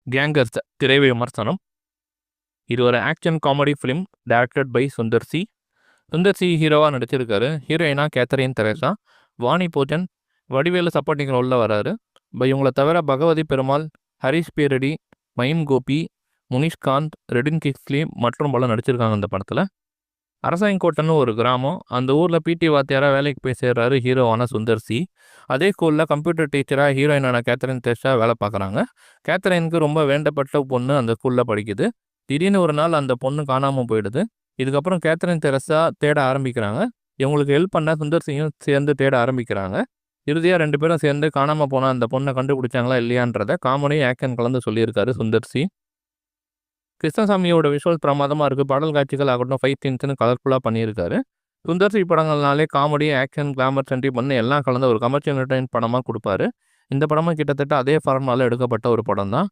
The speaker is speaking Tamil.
கேங்கர்ஸ் திரை விமர்சனம். இது ஒரு action comedy film directed by Sundar C. Sundar C ஹீரோவாக நடிச்சிருக்காரு. ஹீரோயினா Catherine Tresa. Vani Bhojan, Vadivelu supporting ரோலில் வராரு. இவங்களை தவிர பகவதி பெருமாள், ஹரிஷ் பேரடி, மயிம் கோபி, முனிஷ்காந்த், ரெடின் கிக்ஸ்லி மற்றும் பல நடிச்சிருக்காங்க இந்த படத்தில். அரசாங்கோட்டைன்னு ஒரு கிராமம். அந்த ஊரில் பிடி வாத்தியாராக வேலைக்கு போய் சேர்றாரு ஹீரோவான சுந்தர் சி. அதே ஸ்கூலில் கம்ப்யூட்டர் டீச்சராக ஹீரோயினான கேத்தரின் தெரேசா வேலை பார்க்குறாங்க. கேத்தரினுக்கு ரொம்ப வேண்டப்பட்ட பொண்ணு அந்த ஸ்கூலில் படிக்குது. திடீர்னு ஒரு நாள் அந்த பொண்ணு காணாமல் போயிடுது. இதுக்கப்புறம் கேத்தரின் தெரேசா தேட ஆரம்பிக்கிறாங்க. இவங்களுக்கு ஹெல்ப் பண்ண சுந்தர் சியும் சேர்ந்து தேட ஆரம்பிக்கிறாங்க. இறுதியாக 2 பேரும் சேர்ந்து காணாமல் போன அந்த பொண்ணை கண்டுபிடிச்சாங்களா இல்லையான்றதை காமெடி ஆக்ஷன் கலந்து சொல்லியிருக்காரு சுந்தர் சி. கிருஷ்ணசாமியோட விஷுவல் பிரமாதமாக இருக்குது. பாடல் காட்சிகள் ஆகட்டும், ஃபைட் சீன்ஸ்னு கலர்ஃபுல்லாக பண்ணியிருக்காரு. சுந்தர் சி படங்கள்னாலே காமெடி, ஆக்ஷன், கிளாமர், சென்டிமெண்ட் எல்லாம் கலந்த ஒரு கமர்ஷியல் என்டர்டைன் படமாக கொடுப்பாரு. இந்த படமும் கிட்டத்தட்ட அதே ஃபார்முலாவில் எடுக்கப்பட்ட ஒரு படம் தான்.